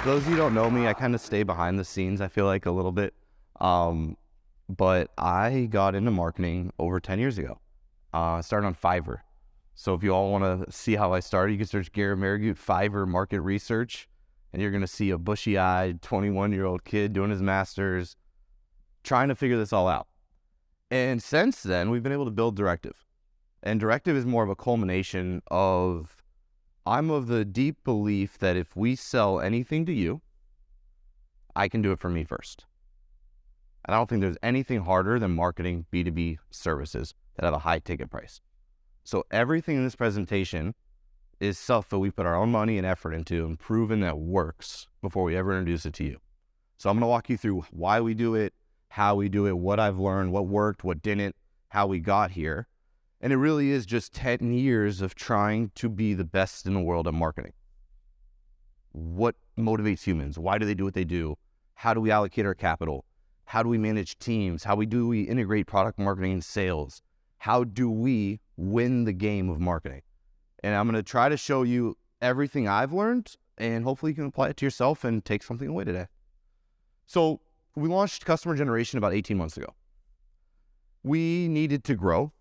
For those of you who don't know me, I kind of stay behind the scenes, I feel like, a little bit. But I got into marketing over 10 years ago. I started on Fiverr. So if you all want to see how I started, you can search Garrett Fiverr market research, and you're going to see a bushy-eyed 21-year-old kid doing his master's, trying to figure this all out. And since then, we've been able to build Directive. And Directive is more of a culmination of, I'm of the deep belief that if we sell anything to you, I can do it for me first. And I don't think there's anything harder than marketing B2B services that have a high ticket price. So everything in this presentation is stuff that we put our own money and effort into and proven that works before we ever introduce it to you. So I'm going to walk you through why we do it, how we do it, what I've learned, what worked, what didn't, how we got here. And it really is just 10 years of trying to be the best in the world at marketing. What motivates humans? Why do they do what they do? How do we allocate our capital? How do we manage teams? How do we integrate product marketing and sales? How do we win the game of marketing? And I'm going to try to show you everything I've learned, and hopefully you can apply it to yourself and take something away today. So we launched customer generation about 18 months ago. We needed to grow.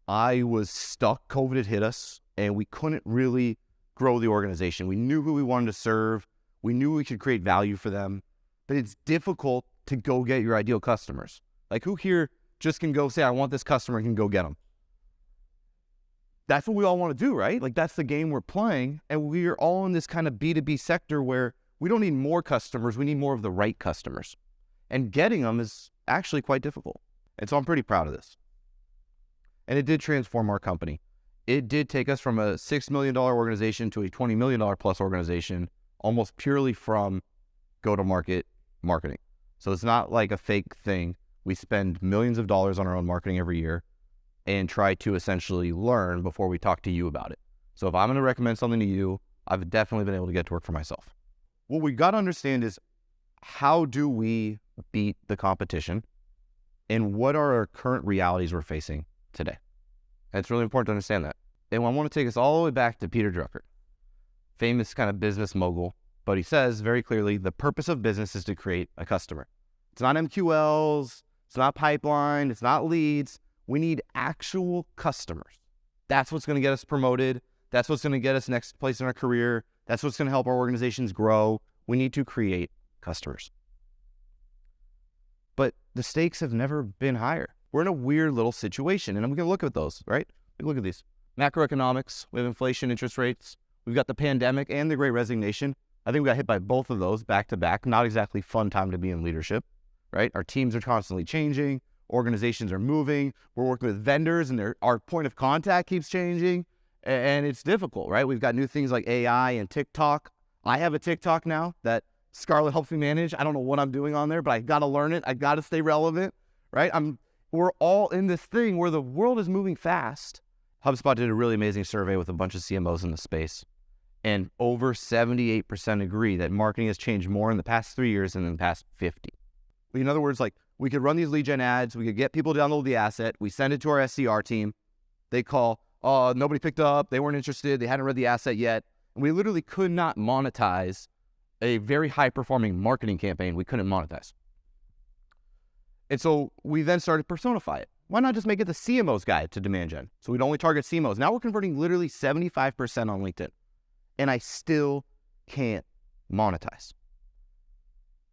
I was stuck. COVID had hit us, and we couldn't really grow the organization. We knew who we wanted to serve. We knew we could create value for them, but it's difficult to go get your ideal customers. Like, who here just can go say, I want this customer, and can go get them? That's what we all want to do, right? Like, that's the game we're playing, and we're all in this kind of B2B sector where we don't need more customers, we need more of the right customers. And getting them is actually quite difficult. And so I'm pretty proud of this. And it did transform our company. It did take us from a $6 million organization to a $20 million plus organization, almost purely from go-to-market marketing. So it's not like a fake thing. We spend millions of dollars on our own marketing every year and try to essentially learn before we talk to you about it. So if I'm going to recommend something to you, I've definitely been able to get to work for myself. What we got to understand is, how do we beat the competition, and what are our current realities we're facing today? And it's really important to understand that. And I want to take us all the way back to Peter Drucker, famous kind of business mogul, but he says very clearly, the purpose of business is to create a customer. It's not MQLs, it's not pipeline, it's not leads. We need actual customers. That's what's going to get us promoted. That's what's going to get us next place in our career. That's what's going to help our organizations grow. We need to create customers. But the stakes have never been higher. We're in a weird little situation, and I'm going to look at those, right? Look at these. Macroeconomics, we have inflation, interest rates. We've got the pandemic and the Great Resignation. I think we got hit by both of those back to back. Not exactly fun time to be in leadership, right? Our teams are constantly changing. Organizations are moving. We're working with vendors, and our point of contact keeps changing, and it's difficult, right? We've got new things like AI and TikTok. I have a TikTok now that Scarlett helps me manage. I don't know what I'm doing on there, but I got to learn it. I got to stay relevant, right? We're all in this thing where the world is moving fast. HubSpot did a really amazing survey with a bunch of CMOs in the space, and over 78% agree that marketing has changed more in the past 3 years than in the past 50. In other words, like, we could run these lead gen ads, we could get people to download the asset, we send it to our SCR team, they call, oh, nobody picked up, they weren't interested, they hadn't read the asset yet. And we literally could not monetize a very high-performing marketing campaign. We couldn't monetize. And so we then started to personify it. Why not just make it the CMO's guide to demand gen? So we'd only target CMOs. Now we're converting literally 75% on LinkedIn, and I still can't monetize.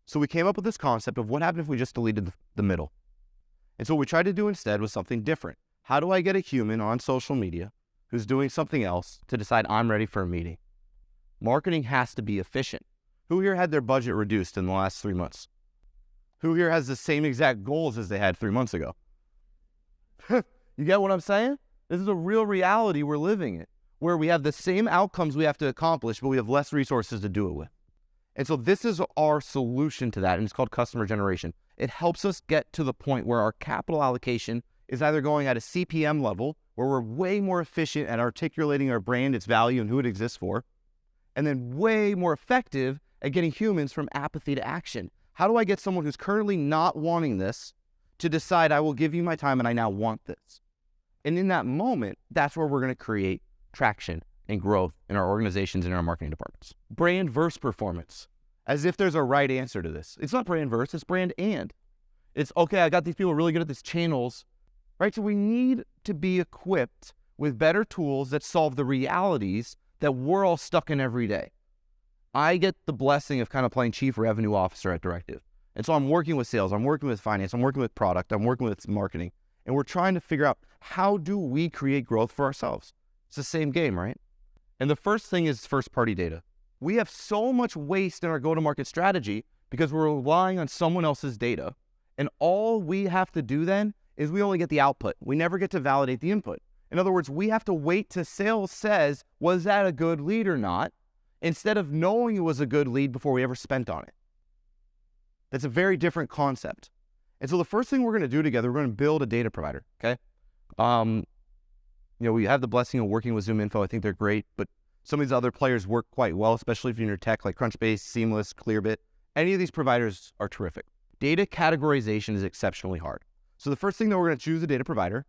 So we came up with this concept of what happened if we just deleted the middle. And so what we tried to do instead was something different. How do I get a human on social media who's doing something else to decide I'm ready for a meeting? Marketing has to be efficient. Who here had their budget reduced in the last 3 months? Who here has the same exact goals as they had 3 months ago? You get what I'm saying? This is a real reality we're living in, where we have the same outcomes we have to accomplish, but we have less resources to do it with. And so this is our solution to that, and it's called customer generation. It helps us get to the point where our capital allocation is either going at a CPM level, where we're way more efficient at articulating our brand, its value, and who it exists for, and then way more effective at getting humans from apathy to action. How do I get someone who's currently not wanting this to decide, I will give you my time and I now want this? And in that moment, that's where we're going to create traction and growth in our organizations and in our marketing departments. Brand versus performance. as if there's a right answer to this. It's not brand versus, it's brand and. It's, okay, I got these people really good at these channels, right? So we need to be equipped with better tools that solve the realities that we're all stuck in every day. I get the blessing of kind of playing chief revenue officer at Directive. And so I'm working with sales, I'm working with finance, I'm working with product, I'm working with marketing, and we're trying to figure out, how do we create growth for ourselves? It's the same game, right? And the first thing is first-party data. We have so much waste in our go-to-market strategy because we're relying on someone else's data. And all we have to do then is we only get the output. We never get to validate the input. In other words, we have to wait till sales says, was that a good lead or not, instead of knowing it was a good lead before we ever spent on it. That's a very different concept. And so the first thing we're going to do together, we're going to build a data provider, okay? We have the blessing of working with ZoomInfo. I think they're great, but some of these other players work quite well, especially if you're in your tech, like Crunchbase, Seamless, Clearbit. Any of these providers are terrific. Data categorization is exceptionally hard. So the first thing that we're going to choose a data provider,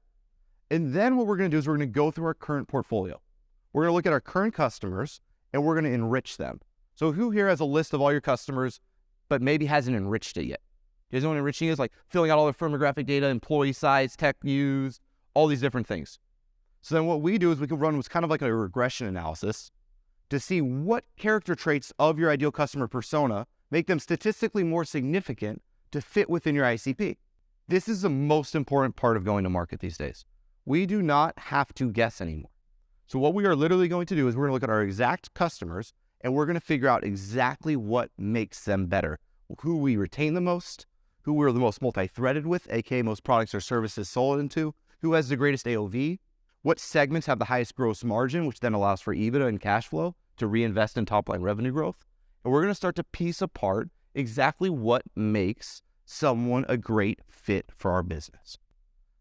and then what we're going to do is we're going to go through our current portfolio. We're going to look at our current customers, and we're going to enrich them. So who here has a list of all your customers, but maybe hasn't enriched it yet? You guys know what enriching is? Like filling out all their firmographic data, employee size, tech used, all these different things. So then what we do is we can run what's kind of like a regression analysis to see what character traits of your ideal customer persona make them statistically more significant to fit within your ICP. This is the most important part of going to market these days. We do not have to guess anymore. So what we are literally going to do is we're going to look at our exact customers, and we're going to figure out exactly what makes them better, who we retain the most, who we're the most multi-threaded with, aka most products or services sold into, who has the greatest AOV, what segments have the highest gross margin, which then allows for EBITDA and cash flow to reinvest in top-line revenue growth. And we're going to start to piece apart exactly what makes someone a great fit for our business.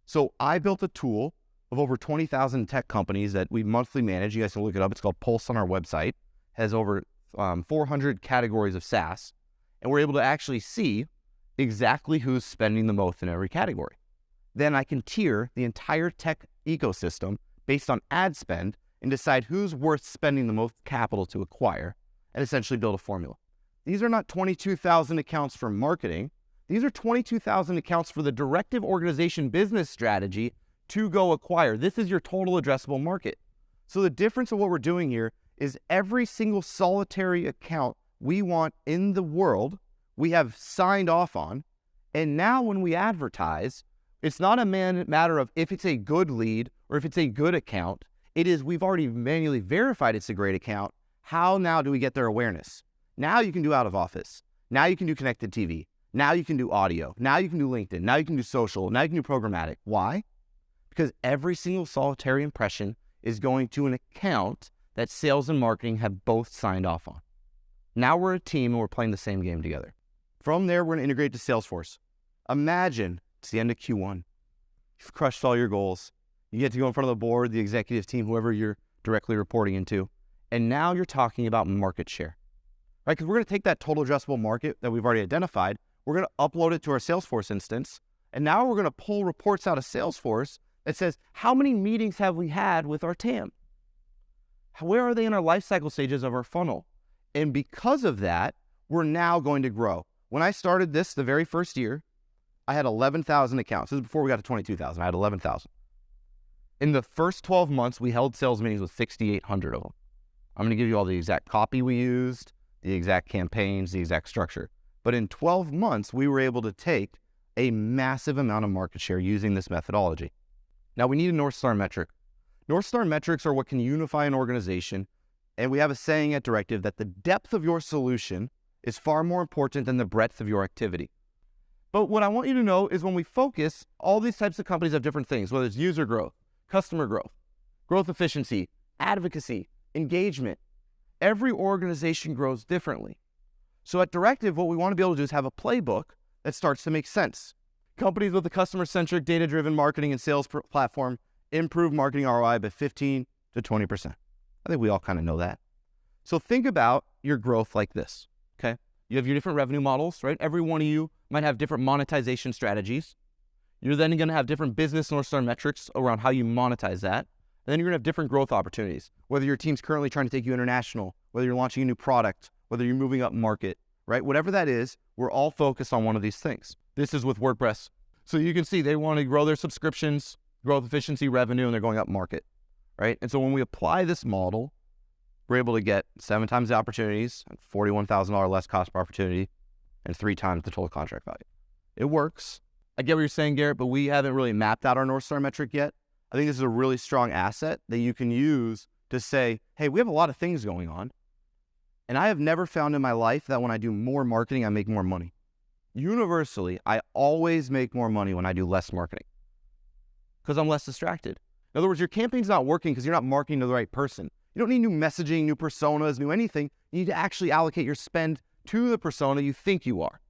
So I built a tool of over 20,000 tech companies that we monthly manage. You guys can look it up. It's called Pulse on our website. It has over 400 categories of SaaS. And we're able to actually see exactly who's spending the most in every category. Then I can tier the entire tech ecosystem based on ad spend and decide who's worth spending the most capital to acquire and essentially build a formula. These are not 22,000 accounts for marketing. These are 22,000 accounts for the Directive organization business strategy to go acquire. This is your total addressable market. So the difference of what we're doing here is every single solitary account we want in the world, we have signed off on. And now when we advertise, it's not a matter of if it's a good lead or if it's a good account. It is, we've already manually verified it's a great account. How now do we get their awareness? Now you can do out of office. Now you can do connected TV. Now you can do audio. Now you can do LinkedIn. Now you can do social. Now you can do programmatic. Why? Because every single solitary impression is going to an account that sales and marketing have both signed off on. Now we're a team and we're playing the same game together. From there, we're going to integrate to Salesforce. Imagine it's the end of Q1. You've crushed all your goals. You get to go in front of the board, the executive team, whoever you're directly reporting into. And now you're talking about market share, right? Because we're going to take that total addressable market that we've already identified. We're going to upload it to our Salesforce instance. And now we're going to pull reports out of Salesforce that says, how many meetings have we had with our TAM? Where are they in our life cycle stages of our funnel? And because of that, we're now going to grow. When I started this the very first year, I had 11,000 accounts. This is before we got to 22,000. I had 11,000. In the first 12 months, we held sales meetings with 6,800 of them. I'm going to give you all the exact copy we used, the exact campaigns, the exact structure. But in 12 months, we were able to take a massive amount of market share using this methodology. Now, we need a North Star metric. North Star metrics are what can unify an organization. And we have a saying at Directive that the depth of your solution is far more important than the breadth of your activity. But what I want you to know is when we focus, all these types of companies have different things, whether it's user growth, customer growth, growth efficiency, advocacy, engagement. Every organization grows differently. So at Directive, what we want to be able to do is have a playbook that starts to make sense. Companies with a customer-centric, data-driven marketing and sales platform improve marketing ROI by 15 to 20%. I think we all kind of know that. So think about your growth like this, okay? You have your different revenue models, right? Every one of you might have different monetization strategies. You're then going to have different business North Star metrics around how you monetize that. And then you're going to have different growth opportunities, whether your team's currently trying to take you international, whether you're launching a new product, whether you're moving up market, right? Whatever that is, we're all focused on one of these things. This is with WordPress. So you can see they want to grow their subscriptions, growth, efficiency, revenue, and they're going up market, right? And so when we apply this model, we're able to get 7 times the opportunities, $41,000 less cost per opportunity, and 3 times the total contract value. It works. I get what you're saying, Garrett, but we haven't really mapped out our North Star metric yet. I think this is a really strong asset that you can use to say, hey, we have a lot of things going on, and I have never found in my life that when I do more marketing, I make more money. Universally, I always make more money when I do less marketing because I'm less distracted. In other words, your campaign's not working because you're not marketing to the right person. You don't need new messaging, new personas, new anything. You need to actually allocate your spend to the persona you think you are.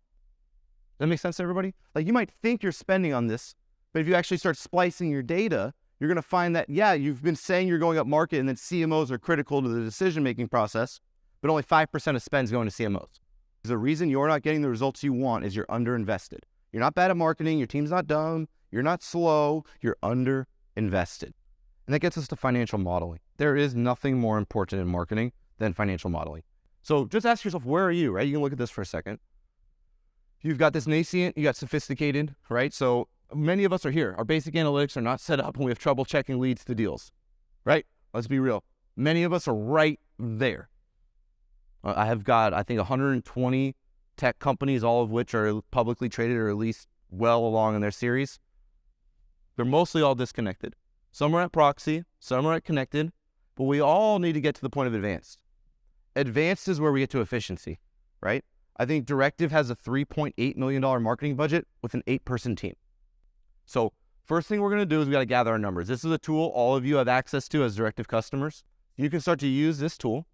Does that make sense to everybody? Like, you might think you're spending on this, but if you actually start splicing your data, you're going to find that, yeah, you've been saying you're going up market and that CMOs are critical to the decision-making process, but only 5% of spend is going to CMOs. The reason you're not getting the results you want is you're underinvested. You're not bad at marketing. Your team's not dumb. You're not slow. You're underinvested. And that gets us to financial modeling. There is nothing more important in marketing than financial modeling. So just ask yourself, where are you, right? You can look at this for a second. You've got this nascent, you got sophisticated, right? So many of us are here. Our basic analytics are not set up and we have trouble checking leads to deals, right? Let's be real. Many of us are right there. I have got, I think, 120 tech companies, all of which are publicly traded or at least well along in their series. They're mostly all disconnected. Some are at proxy, some are at connected, but we all need to get to the point of advanced. Advanced is where we get to efficiency, right? I think Directive has a $3.8 million marketing budget with an 8-person team. So first thing we're going to do is we got to gather our numbers. This is a tool all of you have access to as Directive customers. You can start to use this tool.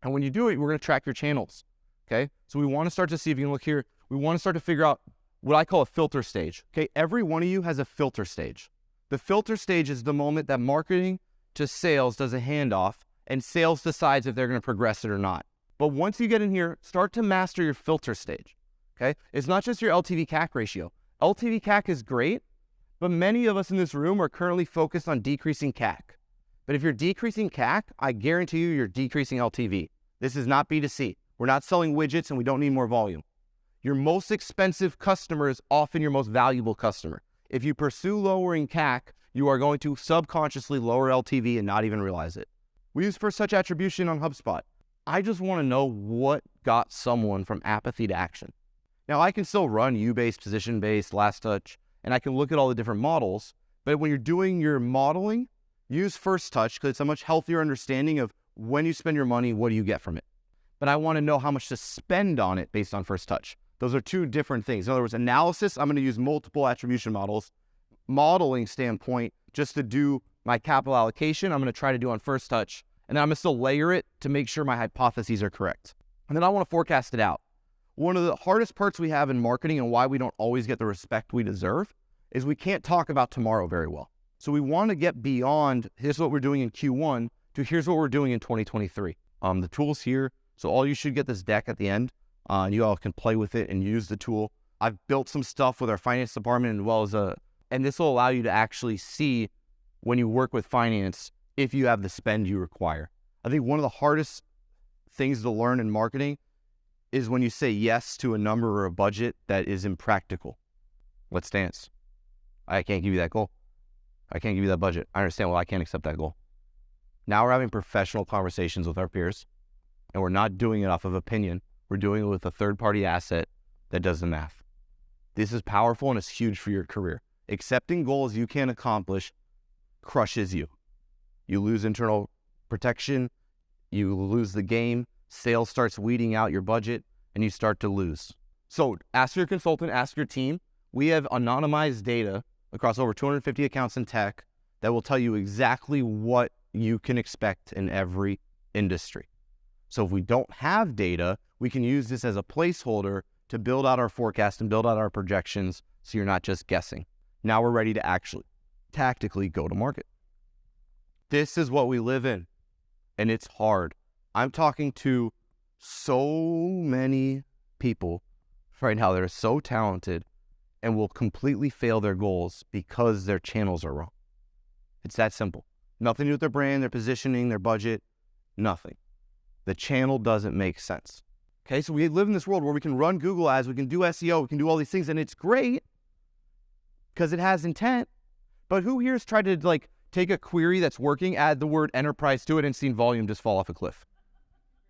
And when you do it, we're going to track your channels, okay? So we want to start to see, if you can look here, we want to start to figure out what I call a filter stage, okay? Every one of you has a filter stage. The filter stage is the moment that marketing to sales does a handoff and sales decides if they're going to progress it or not. But once you get in here, start to master your filter stage, okay? It's not just your LTV CAC ratio. LTV CAC is great, but many of us in this room are currently focused on decreasing CAC. But if you're decreasing CAC, I guarantee you you're decreasing LTV. This is not B2C. We're not selling widgets and we don't need more volume. Your most expensive customer is often your most valuable customer. If you pursue lowering CAC, you are going to subconsciously lower LTV and not even realize it. We use first touch attribution on HubSpot. I just want to know what got someone from apathy to action. Now, I can still run U-based, position-based, last touch, and I can look at all the different models, but when you're doing your modeling, use first touch because it's a much healthier understanding of when you spend your money, what do you get from it? But I want to know how much to spend on it based on first touch. Those are two different things. In other words, analysis, I'm going to use multiple attribution models. Modeling standpoint, just to do my capital allocation, I'm going to try to do on first touch. And then I'm going to still layer it to make sure my hypotheses are correct. And then I want to forecast it out. One of the hardest parts we have in marketing and why we don't always get the respect we deserve is we can't talk about tomorrow very well. So we want to get beyond, here's what we're doing in Q1 to here's what we're doing in 2023. The tool's here. So all you should get this deck at the end. And you all can play with it and use the tool. I've built some stuff with our finance department as well as and this will allow you to actually see when you work with finance if you have the spend you require. I think one of the hardest things to learn in marketing is when you say yes to a number or a budget that is impractical. Let's dance. I can't give you that goal. I can't give you that budget. I understand. Well, I can't accept that goal. Now we're having professional conversations with our peers, and we're not doing it off of opinion. We're doing it with a third-party asset that does the math. This is powerful and it's huge for your career. Accepting goals you can't accomplish crushes you. You lose internal protection. You lose the game. Sales starts weeding out your budget, and you start to lose. So ask your consultant, ask your team. We have anonymized data across over 250 accounts in tech that will tell you exactly what you can expect in every industry. So if we don't have data, we can use this as a placeholder to build out our forecast and build out our projections so you're not just guessing. Now we're ready to actually tactically go to market. This is what we live in, and it's hard. I'm talking to so many people right now that are so talented and will completely fail their goals because their channels are wrong. It's that simple. Nothing to do with their brand, their positioning, their budget, nothing. The channel doesn't make sense. Okay, so we live in this world where we can run Google ads, we can do SEO, we can do all these things, and it's great because it has intent. But who here has tried to like take a query that's working, add the word enterprise to it, and seen volume just fall off a cliff?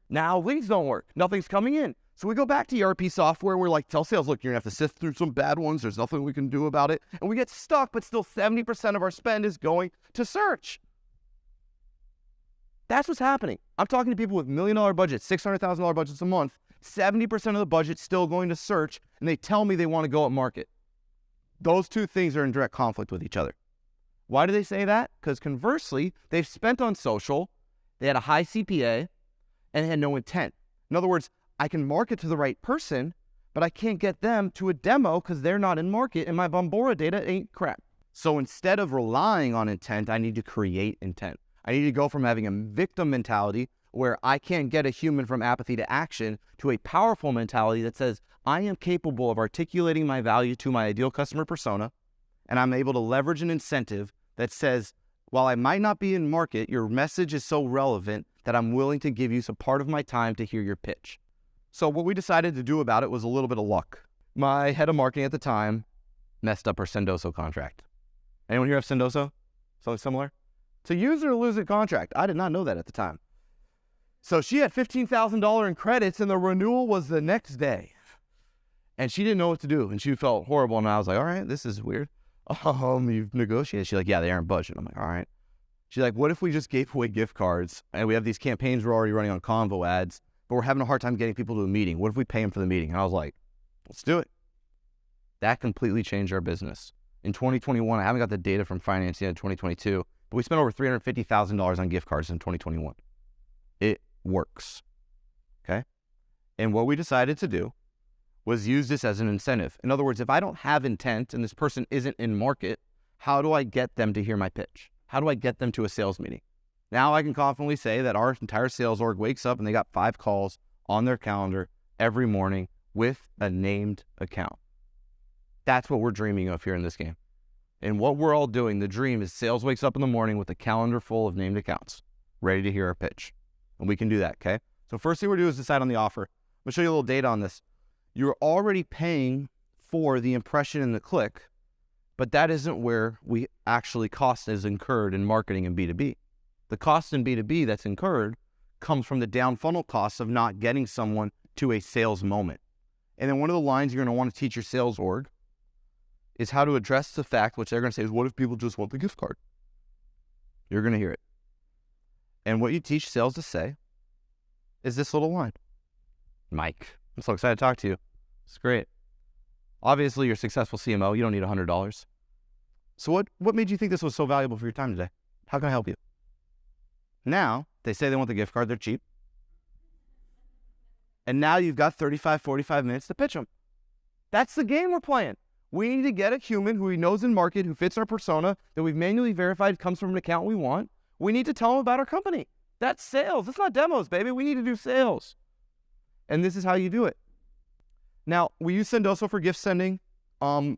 Now leads don't work. Nothing's coming in. So we go back to ERP software. We're like, tell sales, look, you're going to have to sift through some bad ones. There's nothing we can do about it. And we get stuck, but still 70% of our spend is going to search. That's what's happening. I'm talking to people with $1 million budgets, $600,000 budgets a month. 70% of the budget's still going to search, and they tell me they want to go up market. Those two things are in direct conflict with each other. Why do they say that? Because conversely, they've spent on social, they had a high CPA, and they had no intent. In other words, I can market to the right person, but I can't get them to a demo because they're not in market, and my Bombora data ain't crap. So instead of relying on intent, I need to create intent. I need to go from having a victim mentality where I can't get a human from apathy to action to a powerful mentality that says, I am capable of articulating my value to my ideal customer persona, and I'm able to leverage an incentive that says, while I might not be in market, your message is so relevant that I'm willing to give you some part of my time to hear your pitch. So what we decided to do about it was a little bit of luck. My head of marketing at the time messed up her Sendoso contract. Anyone here have Sendoso? Something similar? It's a use it or lose it contract. I did not know that at the time. So she had $15,000 in credits and the renewal was the next day. And she didn't know what to do and she felt horrible. And I was like, all right, this is weird. You've negotiated. She's like, yeah, they aren't budget. I'm like, all right. She's like, what if we just gave away gift cards and we have these campaigns we're already running on Convo ads, but we're having a hard time getting people to a meeting. What if we pay them for the meeting? And I was like, let's do it. That completely changed our business. In 2021, I haven't got the data from finance yet in 2022, but we spent over $350,000 on gift cards in 2021. It works, okay? And what we decided to do was use this as an incentive. In other words, if I don't have intent and this person isn't in market, how do I get them to hear my pitch? How do I get them to a sales meeting? Now I can confidently say that our entire sales org wakes up and they got 5 calls on their calendar every morning with a named account. That's what we're dreaming of here in this game. And what we're all doing, the dream is sales wakes up in the morning with a calendar full of named accounts, ready to hear our pitch. And we can do that, okay? So first thing we're doing is decide on the offer. I'm gonna show you a little data on this. You're already paying for the impression and the click, but that isn't where we actually cost is incurred in marketing and B2B. The cost in B2B that's incurred comes from the down funnel costs of not getting someone to a sales moment. And then one of the lines you're gonna wanna teach your sales org is how to address the fact, which they're gonna say is, what if people just want the gift card? You're gonna hear it. And what you teach sales to say is this little line. Mike, I'm so excited to talk to you. It's great. Obviously, you're a successful CMO. You don't need $100. So what made you think this was so valuable for your time today? How can I help you? Now, they say they want the gift card. They're cheap. And now you've got 35, 45 minutes to pitch them. That's the game we're playing. We need to get a human who we knows in market, who fits our persona, that we've manually verified comes from an account we want. We need to tell them about our company. That's sales. It's not demos, baby. We need to do sales. And this is how you do it. Now, we use Sendoso for gift sending.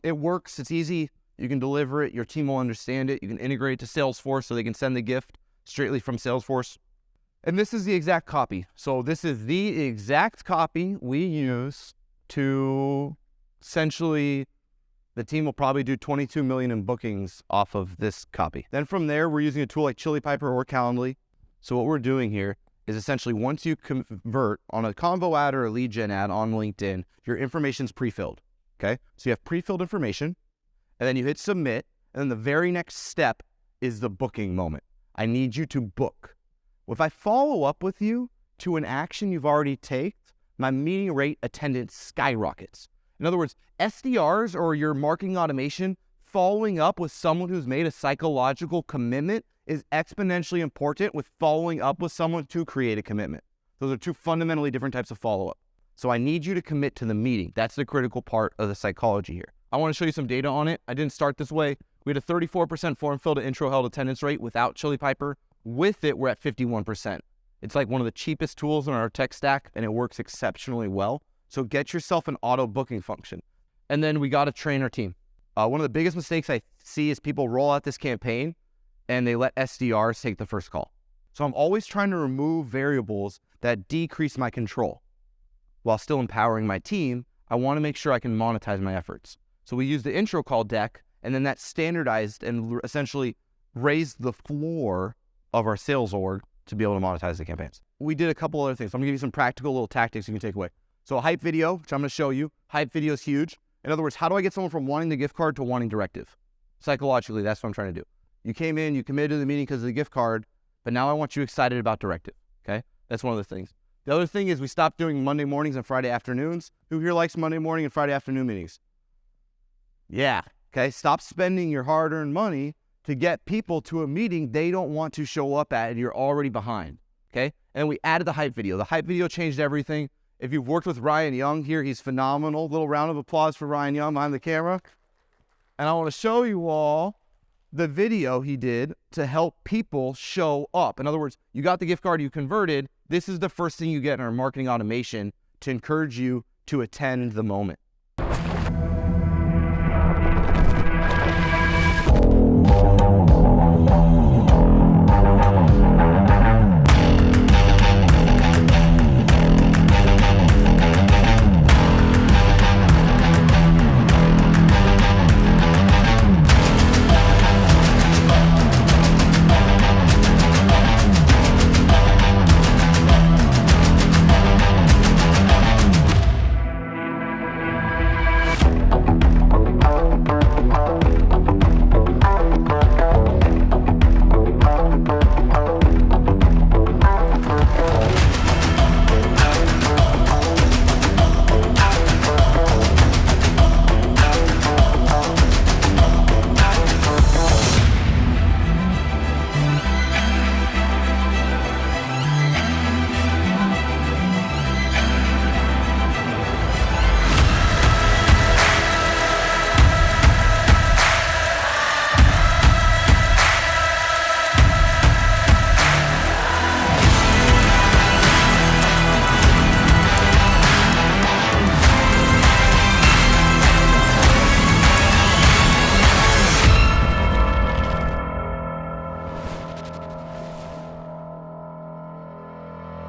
It works. It's easy. You can deliver it. Your team will understand it. You can integrate it to Salesforce so they can send the gift straightly from Salesforce. And this is the exact copy. So this is the exact copy we use to essentially, the team will probably do 22 million in bookings off of this copy. Then from there, we're using a tool like Chili Piper or Calendly. So what we're doing here is essentially once you convert on a Convo ad or a lead gen ad on LinkedIn, your information's pre-filled, okay? So you have pre-filled information, and then you hit submit, and then the very next step is the booking moment. I need you to book. Well, if I follow up with you to an action you've already taken, my meeting rate attendance skyrockets. In other words, SDRs or your marketing automation following up with someone who's made a psychological commitment is exponentially important with following up with someone to create a commitment. Those are two fundamentally different types of follow-up. So I need you to commit to the meeting. That's the critical part of the psychology here. I want to show you some data on it. I didn't start this way. We had a 34% form fill to intro held attendance rate without Chili Piper. With it, we're at 51%. It's like one of the cheapest tools in our tech stack, and it works exceptionally well. So get yourself an auto booking function. And then we got to train our team. One of the biggest mistakes I see is people roll out this campaign and they let SDRs take the first call. So I'm always trying to remove variables that decrease my control. while still empowering my team, I want to make sure I can monetize my efforts. So we use the intro call deck, and then that standardized and essentially raised the floor of our sales org to be able to monetize the campaigns. We did a couple other things. I'm gonna give you some practical little tactics you can take away. So a hype video, which I'm gonna show you. Hype video is huge. In other words, how do I get someone from wanting the gift card to wanting Directive? Psychologically, that's what I'm trying to do. You came in, you committed to the meeting because of the gift card, but now I want you excited about Directive, okay? That's one of the things. The other thing is we stopped doing Monday mornings and Friday afternoons. Who here likes Monday morning and Friday afternoon meetings? Yeah, okay? Stop spending your hard-earned money to get people to a meeting they don't want to show up at and you're already behind, okay? And we added the hype video. The hype video changed everything. If you've worked with Ryan Young here, he's phenomenal. Little round of applause for Ryan Young behind the camera. And I want to show you all the video he did to help people show up. In other words, you got the gift card, you converted. This is the first thing you get in our marketing automation to encourage you to attend the moment.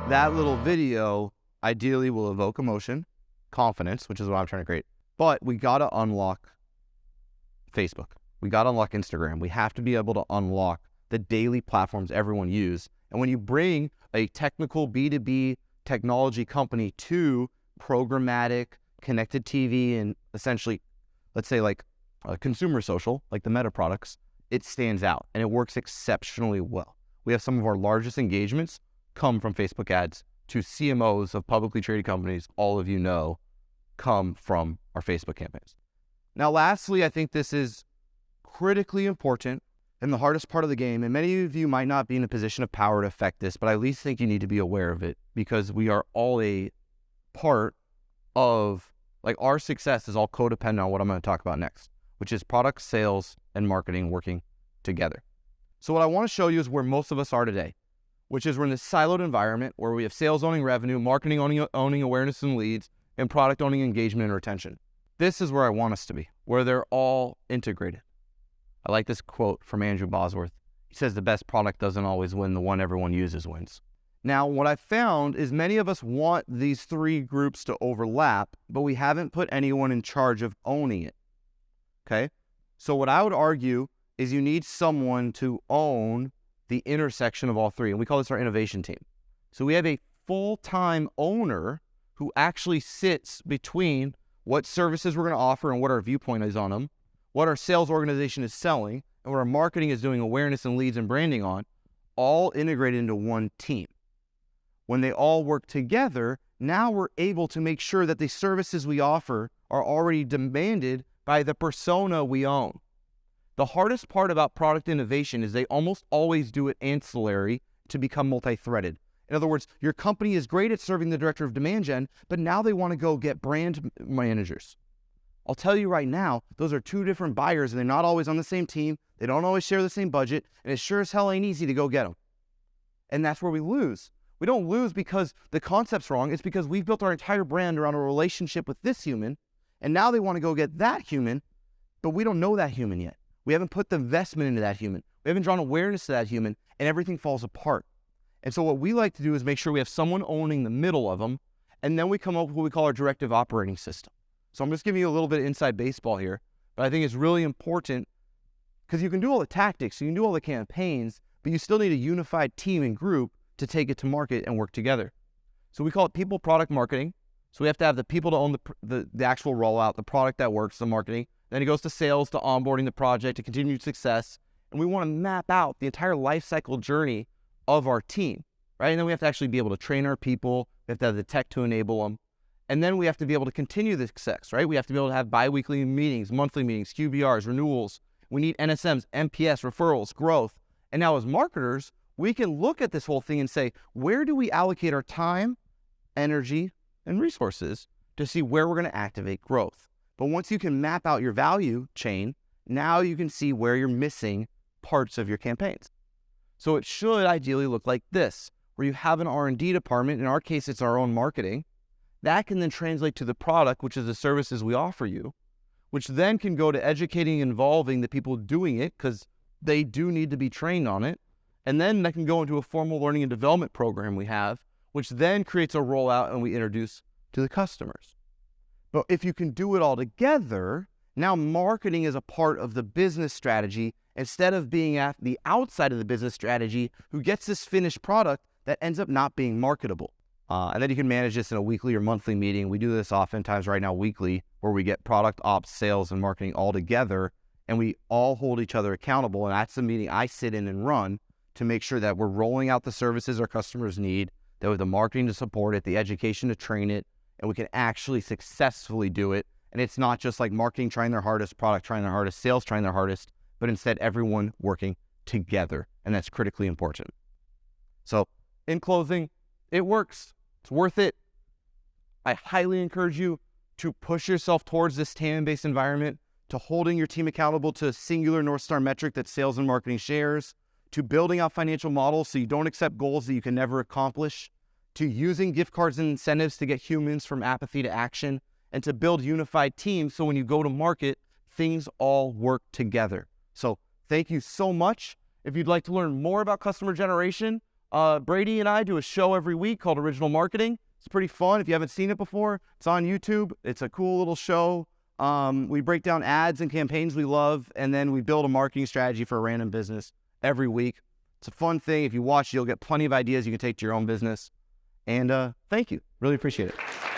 That little video ideally will evoke emotion, confidence, which is what I'm trying to create. But we got to unlock Facebook. We got to unlock Instagram. We have to be able to unlock the daily platforms everyone uses. And when you bring a technical B2B technology company to programmatic, connected TV, and essentially, let's say like consumer social, like the Meta products, it stands out and it works exceptionally well. We have some of our largest engagements come from Facebook ads to CMOs of publicly traded companies, all of you know, come from our Facebook campaigns. Now, lastly, I think this is critically important and the hardest part of the game, and many of you might not be in a position of power to affect this, but I at least think you need to be aware of it because we are all a part of, like, our success is all codependent on what I'm going to talk about next, which is product, sales, and marketing working together. So what I want to show you is where most of us are today, which is we're in this siloed environment where we have sales owning revenue, marketing owning awareness and leads, and product owning engagement and retention. This is where I want us to be, where they're all integrated. I like this quote from Andrew Bosworth. He says the best product doesn't always win, the one everyone uses wins. Now, what I found is many of us want these three groups to overlap, but we haven't put anyone in charge of owning it, okay? So what I would argue is you need someone to own the intersection of all three, and we call this our innovation team. So we have a full-time owner who actually sits between what services we're going to offer and what our viewpoint is on them, what our sales organization is selling, and what our marketing is doing awareness and leads and branding on, all integrated into one team. When they all work together, now we're able to make sure that the services we offer are already demanded by the persona we own. The hardest part about product innovation is they almost always do it ancillary to become multi-threaded. In other words, your company is great at serving the director of demand gen, but now they want to go get brand managers. I'll tell you right now, those are two different buyers and they're not always on the same team. They don't always share the same budget, and it sure as hell ain't easy to go get them. And that's where we lose. We don't lose because the concept's wrong. It's because we've built our entire brand around a relationship with this human, and now they want to go get that human, but we don't know that human yet. We haven't put the investment into that human. We haven't drawn awareness to that human, and everything falls apart. And so what we like to do is make sure we have someone owning the middle of them, And then we come up with what we call our directive operating system. So I'm just giving you a little bit of inside baseball here, but I think it's really important because you can do all the tactics, you can do all the campaigns, but you still need a unified team and group to take it to market and work together. So we call it people product marketing. So we have to have the people to own the actual rollout, the product that works, the marketing. Then it goes to sales, to onboarding the project, to continued success. And we want to map out the entire life cycle journey of our team, right? And then we have to actually be able to train our people. We have to have the tech to enable them. And then we have to be able to continue the success, right? We have to be able to have bi-weekly meetings, monthly meetings, QBRs, renewals. We need NSMs, MPS, referrals, growth. And now as marketers, we can look at this whole thing and say, where do we allocate our time, energy, and resources to see where we're going to activate growth? But once you can map out your value chain, now you can see where you're missing parts of your campaigns. So it should ideally look like this, where you have an R&D department. In our case, it's our own marketing. That can then translate to the product, which is the services we offer you, which then can go to educating and involving the people doing it because they do need to be trained on it. And then that can go into a formal learning and development program we have, which then creates a rollout and we introduce to the customers. But if you can do it all together, now marketing is a part of the business strategy instead of being at the outside of the business strategy who gets this finished product that ends up not being marketable. And then you can manage this in a weekly or monthly meeting. We do this oftentimes right now weekly, where we get product, ops, sales, and marketing all together, and we all hold each other accountable. And that's the meeting I sit in and run to make sure that we're rolling out the services our customers need, that we have the marketing to support it, the education to train it, and we can actually successfully do it. And it's not just like marketing trying their hardest, product trying their hardest, sales trying their hardest, but instead everyone working together. And that's critically important. So in closing, it works. It's worth it. I highly encourage you to push yourself towards this TAM-based environment, to holding your team accountable to a singular North Star metric that sales and marketing shares, to building out financial models so you don't accept goals that you can never accomplish, to using gift cards and incentives to get humans from apathy to action, and to build unified teams so when you go to market, things all work together. So thank you so much. If you'd like to learn more about customer generation, Brady and I do a show every week called Original Marketing. It's pretty fun. If you haven't seen it before, it's on YouTube. It's a cool little show. We break down ads and campaigns we love, and then we build a marketing strategy for a random business every week. It's a fun thing. If you watch, you'll get plenty of ideas you can take to your own business. And thank you. Really appreciate it.